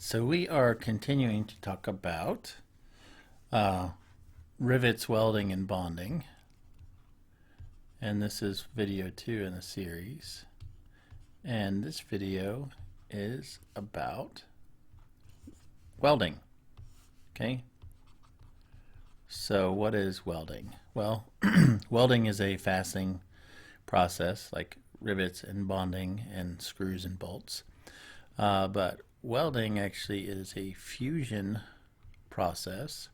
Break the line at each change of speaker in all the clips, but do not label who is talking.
So we are continuing to talk about uh, rivets, welding, and bonding. And this is video 2 in the series. And this video is about welding. Okay? So what is welding? Well, welding is a fastening process like rivets and bonding and screws and bolts. But welding actually is a fusion process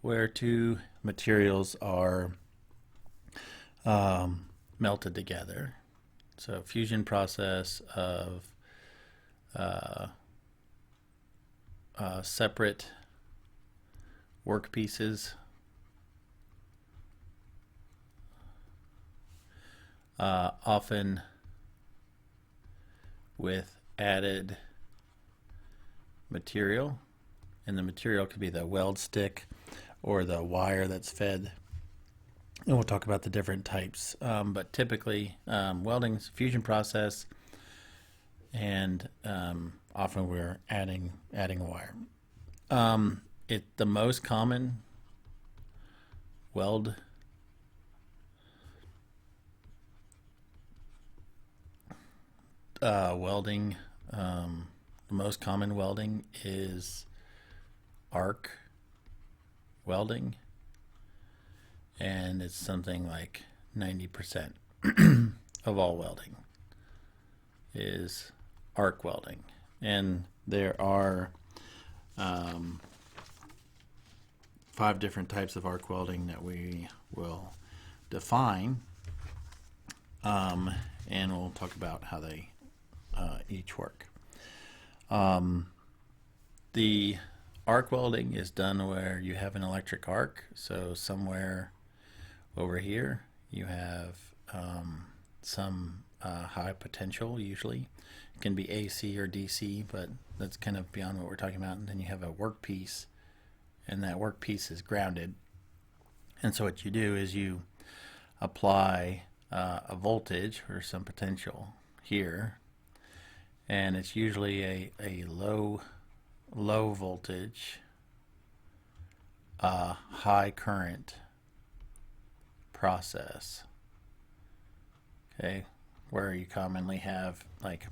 where two materials are melted together. So fusion process of separate work pieces often with added material, and the material could be the weld stick or the wire that's fed, and we'll talk about the different types, but typically welding's a fusion process, and often we're adding wire. The most common welding the most common welding is arc welding, and it's something like 90% of all welding is arc welding. And there are 5 different types of arc welding that we will define, and we'll talk about how they each work. The arc welding is done where you have an electric arc. So somewhere over here you have some high potential. Usually it can be AC or DC, but that's kind of beyond what we're talking about. And then you have a workpiece, and that workpiece is grounded. And so what you do is you apply a voltage or some potential here, and it's usually a low voltage, high current process. Okay, where you commonly have, like,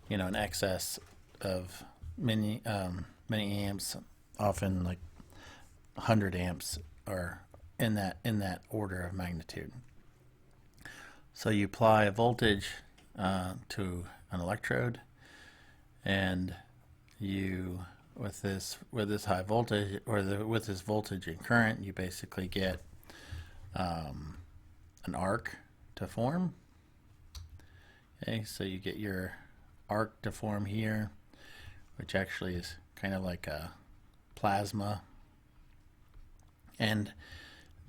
an excess of many amps, often like 100 amps, or in that order of magnitude. So you apply a voltage to an electrode, and you with this high voltage, or with this voltage and current, you basically get an arc to form. Okay, so you get your arc to form here, which actually is kind of like a plasma, and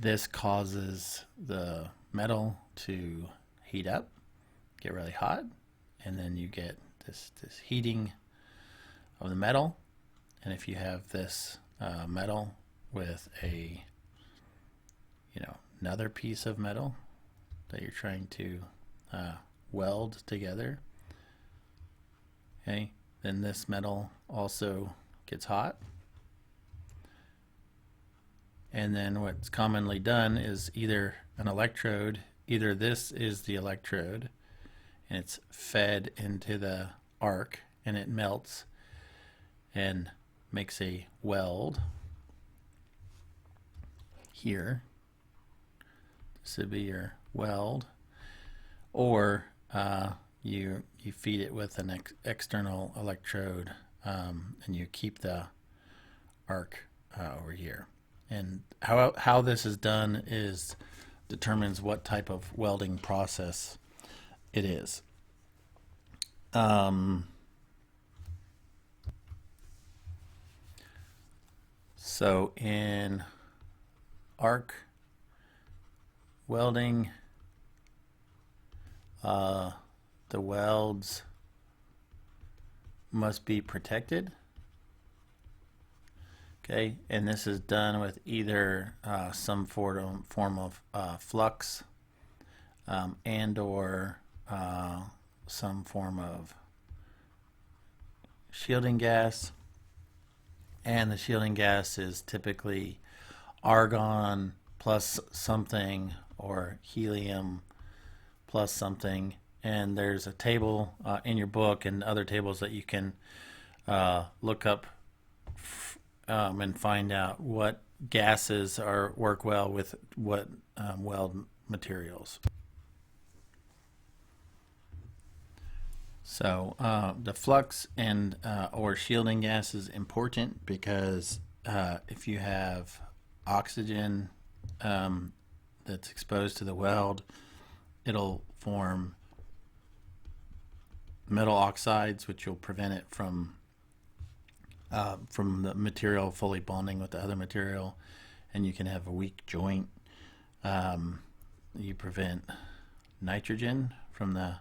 this causes the metal to heat up, get really hot, and then you get this heating of the metal. And if you have this metal with another piece of metal that you're trying to weld together, okay, then this metal also gets hot. And then what's commonly done is either this is the electrode, and it's fed into the arc, and it melts and makes a weld here. This would be your weld. Or you feed it with an external electrode, and you keep the arc over here. And how this is done determines what type of welding process it is. So in arc welding, the welds must be protected. Okay, and this is done with either some form of flux, and or some form of shielding gas, and the shielding gas is typically argon plus something or helium plus something. And there's a table in your book and other tables that you can look up and find out what gases work well with what weld materials. So the flux and or shielding gas is important because if you have oxygen that's exposed to the weld, it'll form metal oxides, which will prevent it from the material fully bonding with the other material, and you can have a weak joint. You prevent nitrogen from the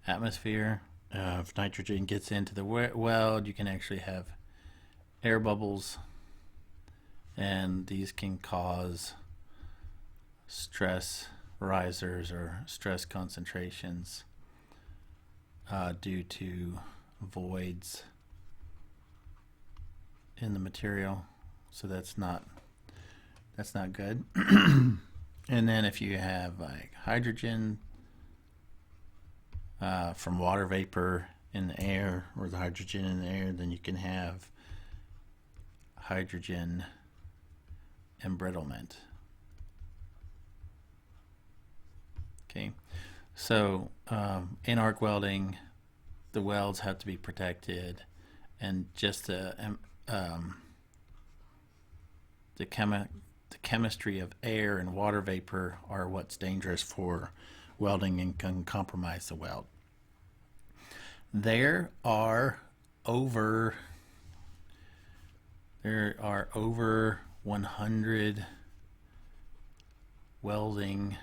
atmosphere. If nitrogen gets into the weld, you can actually have air bubbles, and these can cause stress risers or stress concentrations due to voids in the material. So that's not good. And then if you have like hydrogen from water vapor in the air, or the hydrogen in the air, then you can have hydrogen embrittlement. Okay, so in arc welding, the welds have to be protected, and just the chemistry of air and water vapor are what's dangerous for welding and can compromise the weld. There are over 100 welding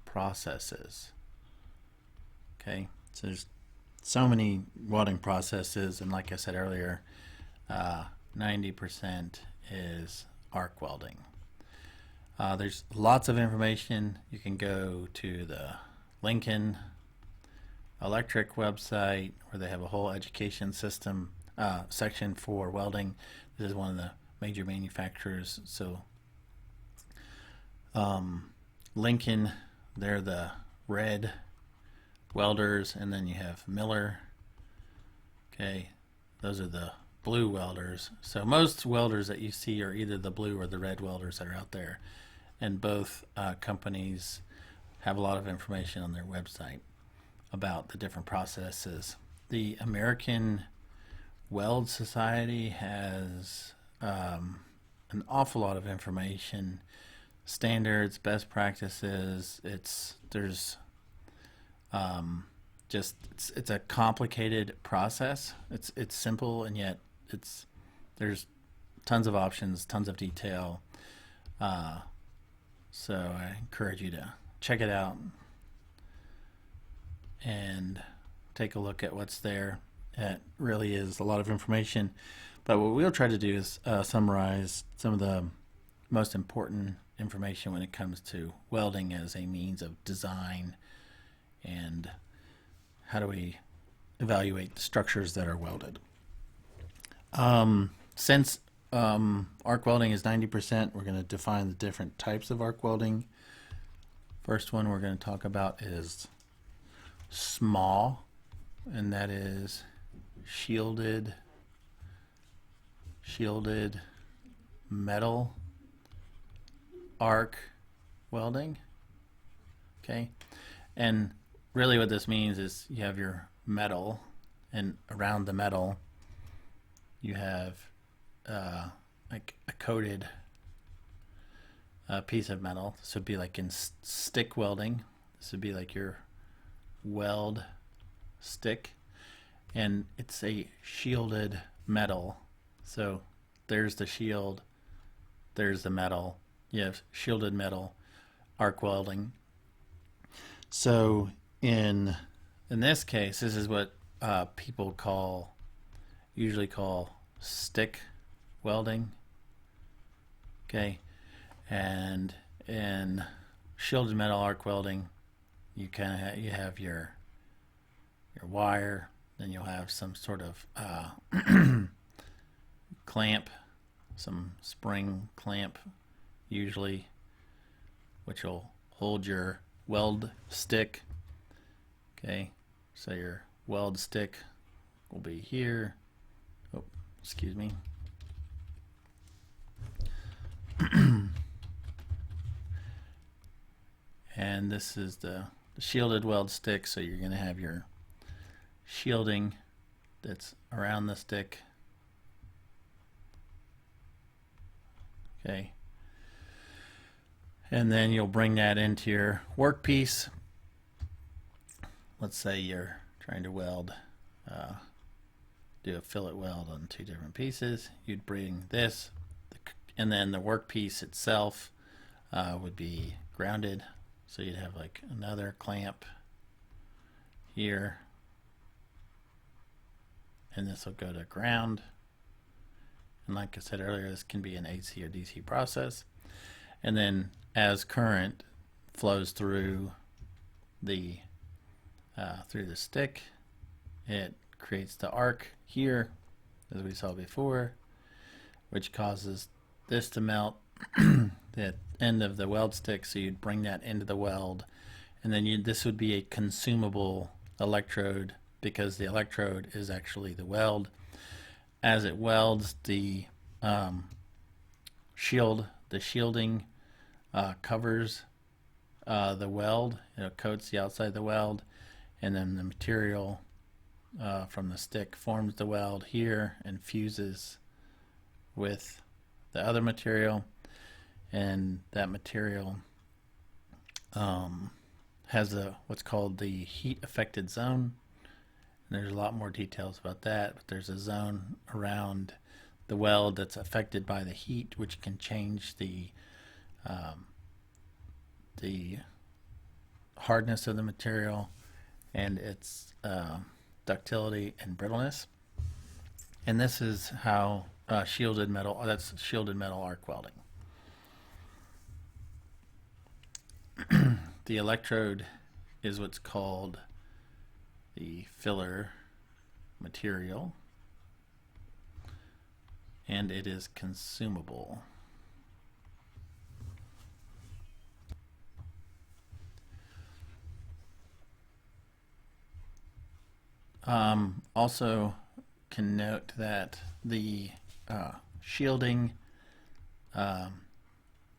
processes. Okay, so there's so many welding processes, and like I said earlier, 90% is arc welding. There's lots of information. You can go to the Lincoln Electric website, where they have a whole education system section for welding. This is one of the major manufacturers. So Lincoln, they're the red welders, and then you have Miller. Okay, those are the blue welders. So most welders that you see are either the blue or the red welders that are out there, and both companies have a lot of information on their website about the different processes. The American Weld Society has an awful lot of information, standards, best practices. It's a complicated process. It's simple, and yet there's tons of options, tons of detail. So I encourage you to check it out and take a look at what's there. It really is a lot of information, but what we'll try to do is summarize some of the most important information when it comes to welding as a means of design, and how do we evaluate the structures that are welded. Since arc welding is 90%, we're going to define the different types of arc welding. First one we're going to talk about is small, and that is shielded metal arc welding. Okay, and really what this means is you have your metal, and around the metal you have like a coated piece of metal. This would be like in stick welding. This would be like your weld stick, and it's a shielded metal. So there's the shield, there's the metal. You have shielded metal arc welding. So in this case, this is what people usually call stick welding. Okay, and in shielded metal arc welding, you have your wire, then you'll have some sort of clamp, some spring clamp usually, which will hold your weld stick. Okay, so your weld stick will be here. Oh, excuse me. And this is the shielded weld stick, so you're going to have your shielding that's around the stick. Okay, and then you'll bring that into your workpiece. Let's say you're trying to weld, do a fillet weld on 2 different pieces. You'd bring this, and then the workpiece itself would be grounded. So you'd have like another clamp here, and this will go to ground. And like I said earlier, this can be an AC or DC process. And then as current flows through the stick, it creates the arc here, as we saw before, which causes this to melt the end of the weld stick. So you'd bring that into the weld, and then this would be a consumable electrode, because the electrode is actually the weld. As it welds, the shielding covers the weld. It coats the outside of the weld, and then the material from the stick forms the weld here and fuses with the other material, and that material has what's called the heat affected zone. And there's a lot more details about that, but there's a zone around the weld that's affected by the heat, which can change the hardness of the material and its ductility and brittleness. And this is how shielded metal arc welding. The electrode is what's called the filler material, and it is consumable. Also can note that the shielding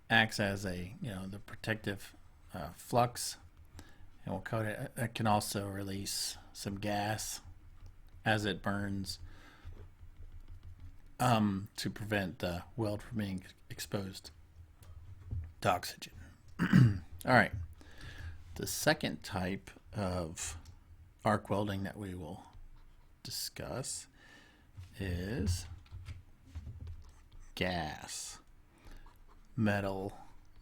acts as the protective flux, and we'll coat it. It can also release some gas as it burns to prevent the weld from being exposed to oxygen. All right, the second type of arc welding that we will discuss is gas metal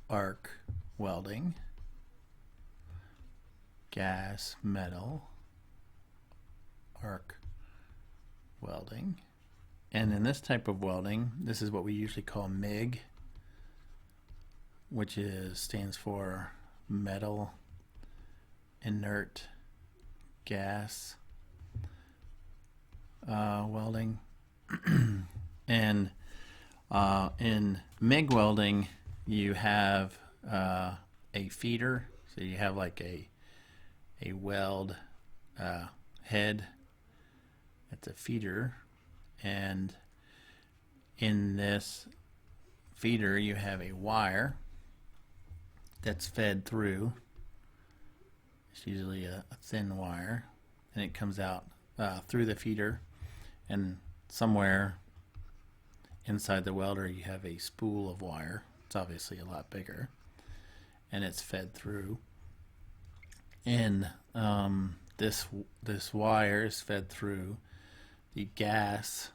arc welding. Gas metal arc welding. And in this type of welding, this is what we usually call MIG, which stands for metal inert gas welding. And in MIG welding, you have a feeder. So you have like a weld head. It's a feeder, and in this feeder you have a wire that's fed through. It's usually a thin wire, and it comes out through the feeder, and somewhere inside the welder you have a spool of wire. It's obviously a lot bigger, and it's fed through. And this wire is fed through the gas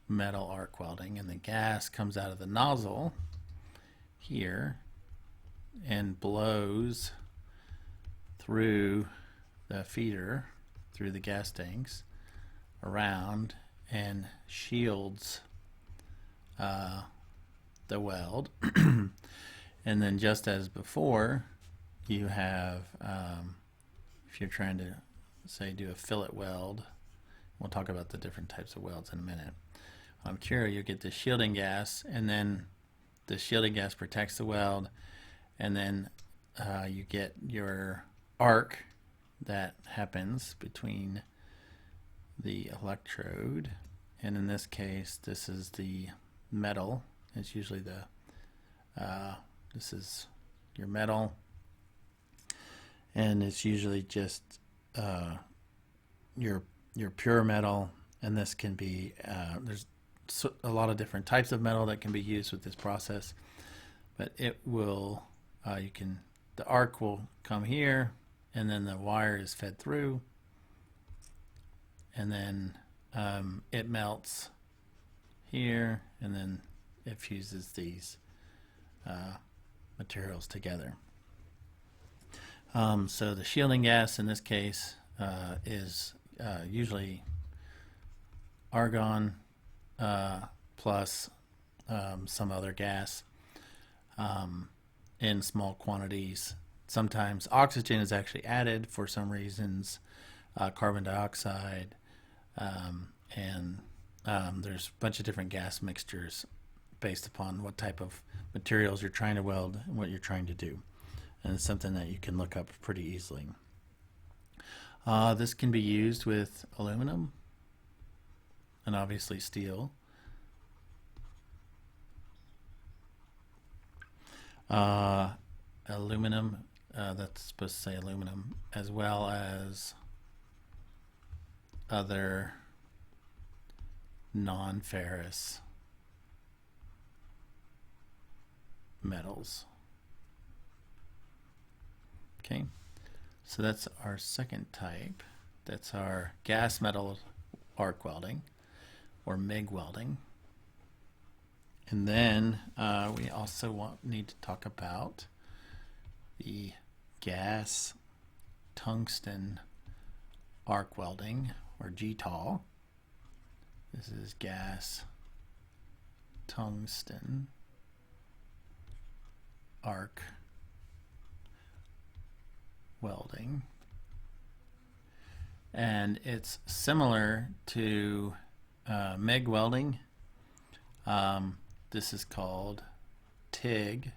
metal arc welding, and the gas comes out of the nozzle here and blows through the feeder, through the gas tanks, around, and shields the weld. And then, just as before, you have if you're trying to, say, do a fillet weld we'll talk about the different types of welds in a minute. On cure, you get the shielding gas, and then the shielding gas protects the weld, and then you get your arc that happens between the electrode, and in this case this is the metal. It's usually the this is your metal, and it's usually just your pure metal, and this can be there's a lot of different types of metal that can be used with this process, but it will the arc will come here, and then the wire is fed through, and then it melts here, and then it fuses these materials together. So the shielding gas in this case is usually argon plus some other gas in small quantities. Sometimes oxygen is actually added for some reasons, carbon dioxide, and there's a bunch of different gas mixtures based upon what type of materials you're trying to weld and what you're trying to do. And it's something that you can look up pretty easily. This can be used with aluminum and obviously steel. Aluminum, that's supposed to say aluminum, as well as other non-ferrous metals. Okay, so that's our second type. That's our gas metal arc welding, or MIG welding. And then we also need to talk about the gas tungsten arc welding, or GTAL. This is gas tungsten arc welding, and it's similar to MIG welding. This is called TIG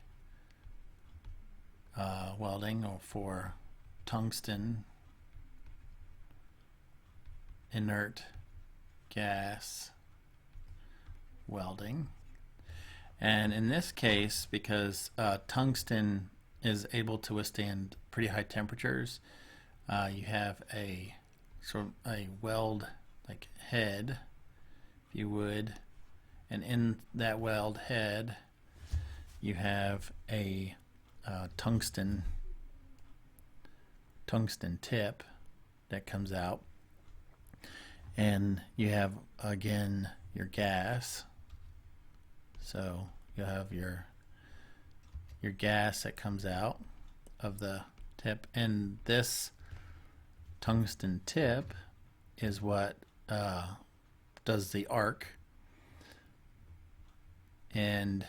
welding, or for tungsten inert gas welding. And in this case, because tungsten is able to withstand pretty high temperatures, you have a sort of a weld like head, if you would, and in that weld head you have a tungsten tip that comes out, and you have again your gas. So you'll have your gas that comes out of the tip, and this tungsten tip is what does the arc. And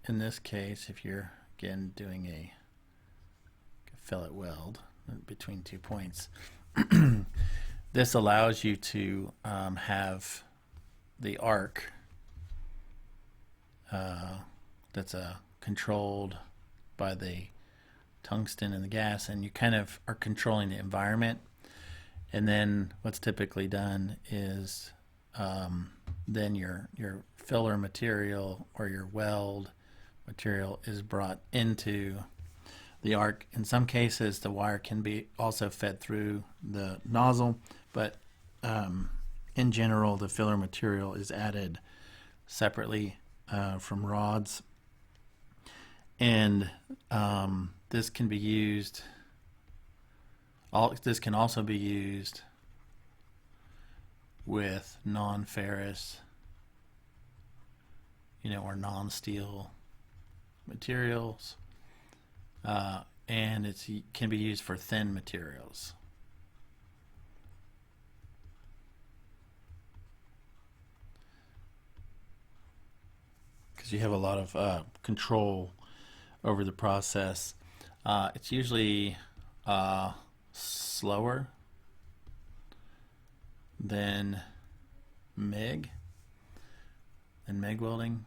in this case, if you're again doing a fillet weld between 2 points, this allows you to have the arc that's controlled by the tungsten and the gas, and you kind of are controlling the environment. And then what's typically done is then your filler material or your weld material is brought into the arc. In some cases the wire can be also fed through the nozzle, but in general the filler material is added separately from rods. And this can be used, this can also be used with non-ferrous, or non-steel materials, and it can be used for thin materials. Because you have a lot of control over the process. It's usually slower then MIG, and MIG welding,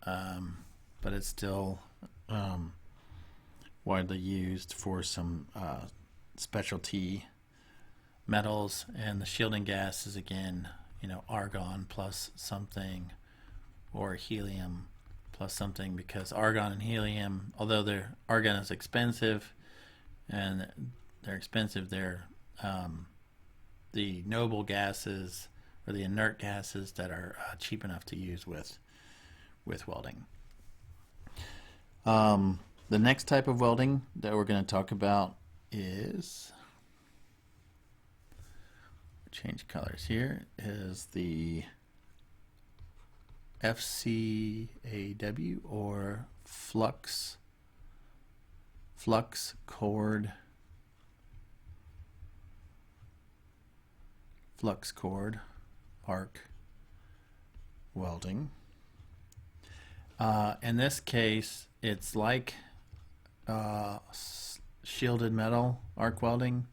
but it's still widely used for some specialty metals. And the shielding gas is, again, argon plus something, or helium plus something, because argon and helium, although argon is expensive, and they're the noble gases, or the inert gases, that are cheap enough to use with welding. The next type of welding that we're going to talk about is, change colors here, is the FCAW, or flux cord arc welding. In this case, it's like shielded metal arc welding,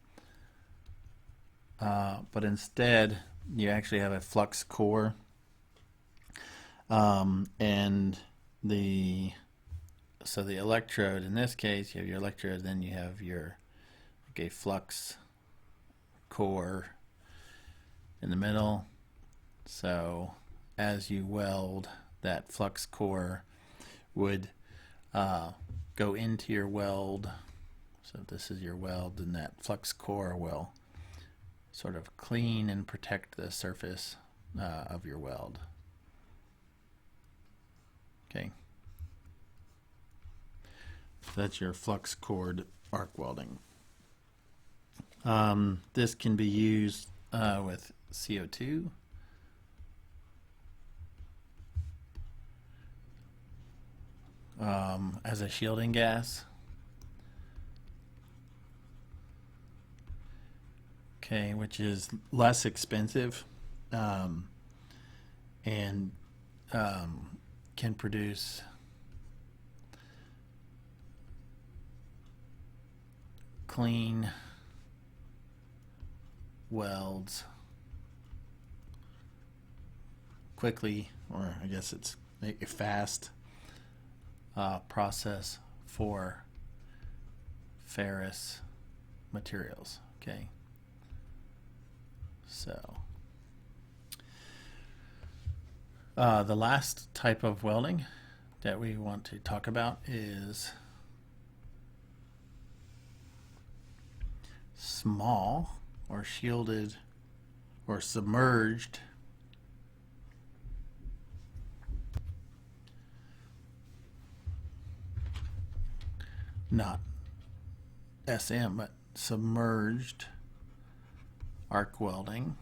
but instead you actually have a flux core, and the electrode, in this case, you have your electrode, then you have your flux core in the middle. So as you weld, that flux core would go into your weld. So if this is your weld, then that flux core will sort of clean and protect the surface of your weld. Okay. So that's your flux cord arc welding. This can be used with CO2. As a shielding gas. Okay, which is less expensive, and can produce clean welds quickly, or I guess it's a fast process for ferrous materials. Okay, so the last type of welding that we want to talk about is small, or shielded, or submerged not SM, but submerged arc welding.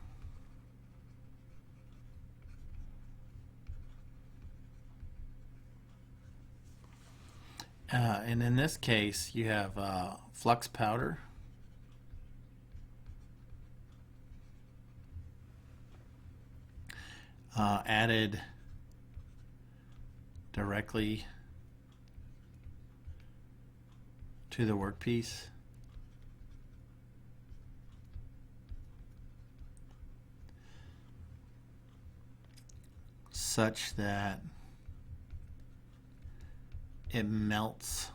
And in this case, you have flux powder, added directly to the workpiece. Such that it melts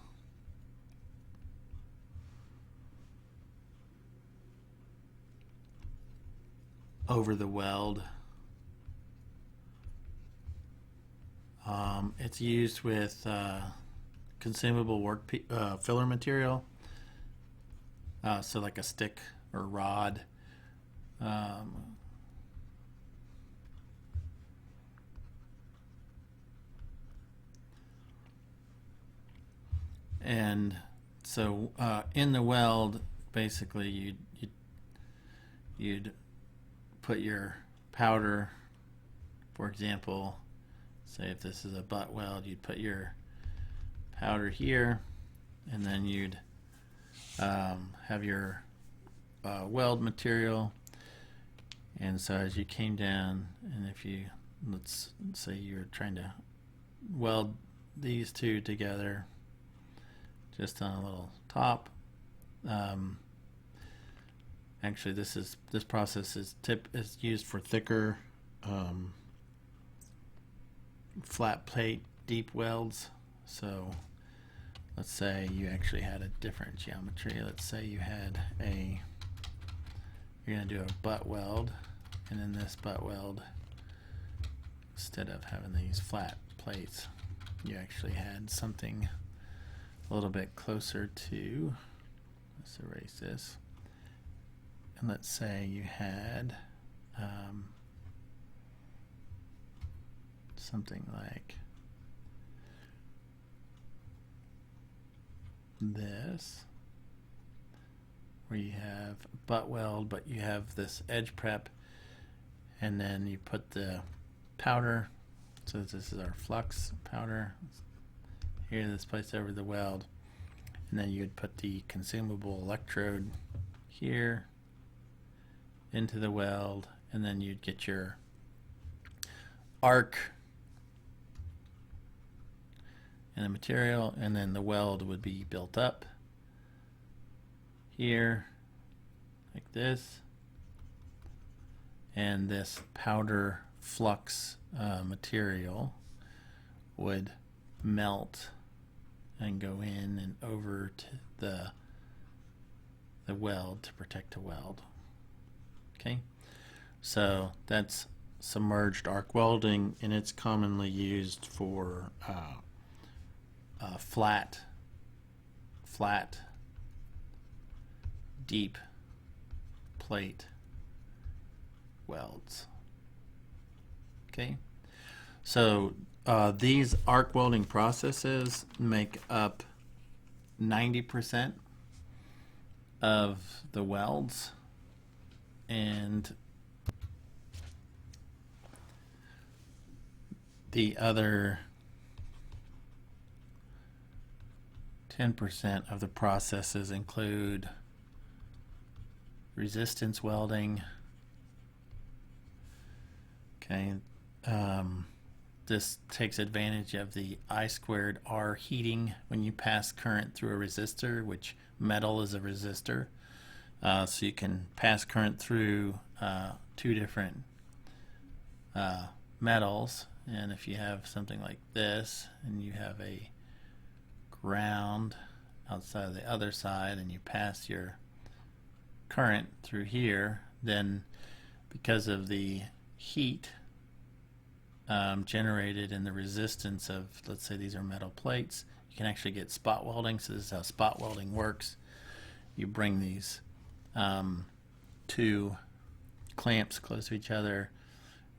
over the weld. It's used with consumable filler material, so like a stick or rod. And so in the weld, basically you'd put your powder, for example, say if this is a butt weld, you'd put your powder here, and then you'd have your weld material. And so as you came down, and if you, let's say you're trying to weld these two together just on a little top, Actually, this process is used for thicker, flat plate deep welds. So let's say you actually had a different geometry. Let's say you had you're going to do a butt weld, and in this butt weld, instead of having these flat plates, you actually had something a little bit closer to, let's erase this, and let's say you had something like this, where you have butt weld, but you have this edge prep, and then you put the powder. So this is our flux powder. Here, this placed over the weld, and then you'd put the consumable electrode here into the weld, and then you'd get your arc and the material, and then the weld would be built up here like this, and this powder flux material would melt and go in and over to the weld to protect the weld. Okay, so that's submerged arc welding, and it's commonly used for flat, deep plate welds. Okay, so these arc welding processes make up 90% of the welds, and the other 10% of the processes include resistance welding. Okay, this takes advantage of the I²R heating when you pass current through a resistor, which metal is a resistor. So you can pass current through two different metals, and if you have something like this and you have a ground outside of the other side and you pass your current through here, then because of the heat generated in the resistance of, let's say these are metal plates, you can actually get spot welding. So this is how spot welding works. You bring these two clamps close to each other,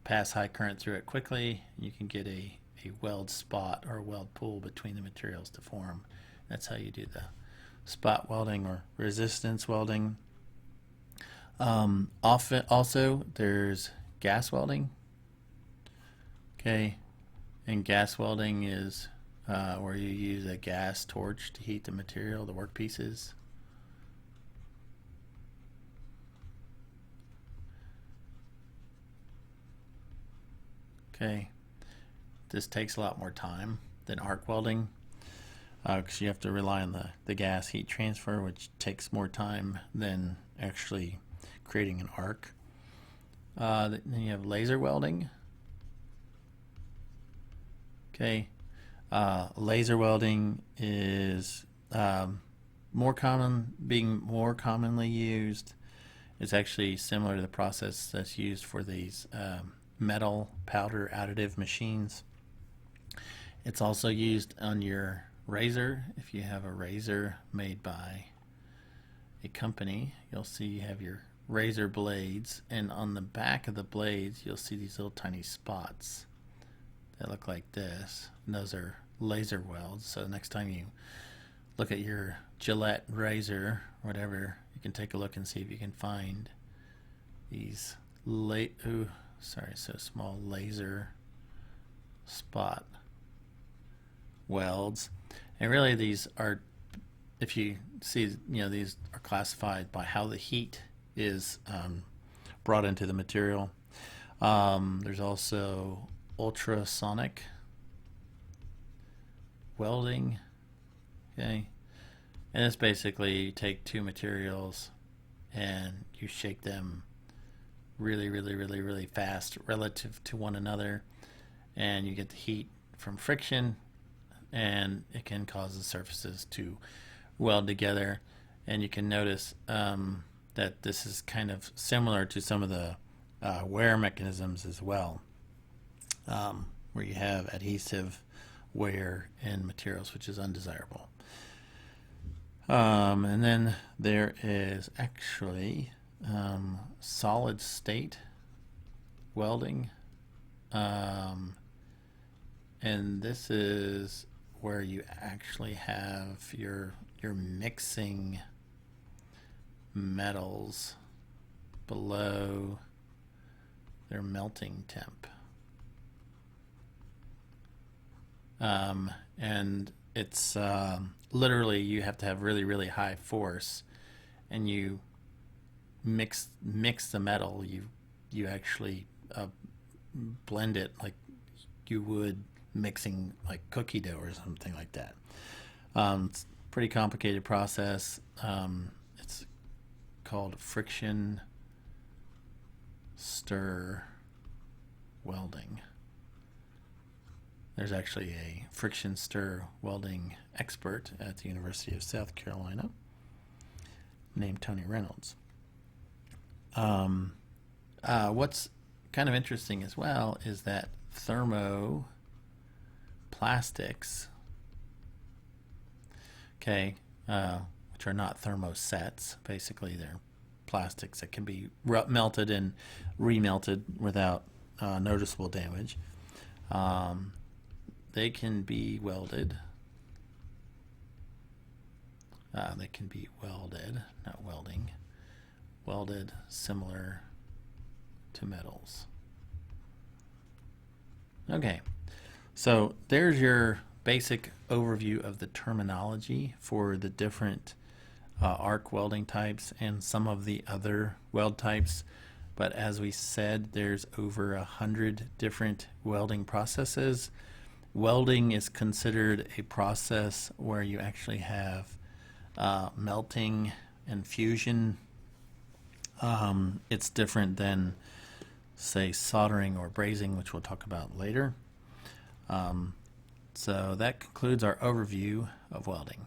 pass high current through it quickly, you can get a weld spot or a weld pool between the materials to form. That's how you do the spot welding or resistance welding. Often also there's gas welding. Okay, and gas welding is where you use a gas torch to heat the material, the workpieces. Okay, this takes a lot more time than arc welding because you have to rely on the gas heat transfer, which takes more time than actually creating an arc. Then you have laser welding. Okay, laser welding is more commonly used. It's actually similar to the process that's used for these metal powder additive machines. It's also used on your razor. If you have a razor made by a company, you'll see you have your razor blades, and on the back of the blades you'll see these little tiny spots that look like this, and those are laser welds. So next time you look at your Gillette razor, whatever, you can take a look and see if you can find these so small laser spot welds. And really these are, if you see, these are classified by how the heat is brought into the material. There's also ultrasonic welding. Okay, and it's basically you take two materials and you shake them really fast relative to one another, and you get the heat from friction, and it can cause the surfaces to weld together. And you can notice that this is kind of similar to some of the wear mechanisms as well, where you have adhesive wear in materials, which is undesirable. And then there is actually solid state welding, and this is where you actually have you're mixing metals below their melting temp, and it's literally you have to have really high force, and you mix the metal. You actually blend it like you would mixing like cookie dough or something like that. It's a pretty complicated process. It's called friction stir welding. There's actually a friction stir welding expert at the University of South Carolina named Tony Reynolds. What's kind of interesting as well is that thermoplastics, which are not thermosets, basically they're plastics that can be melted and remelted without noticeable damage. They can be welded. They can be welded, not welding, welded similar to metals. Okay, so there's your basic overview of the terminology for the different arc welding types and some of the other weld types. But as we said, there's over 100 different welding processes. Welding is considered a process where you actually have melting and fusion. It's different than, say, soldering or brazing, which we'll talk about later. So that concludes our overview of welding.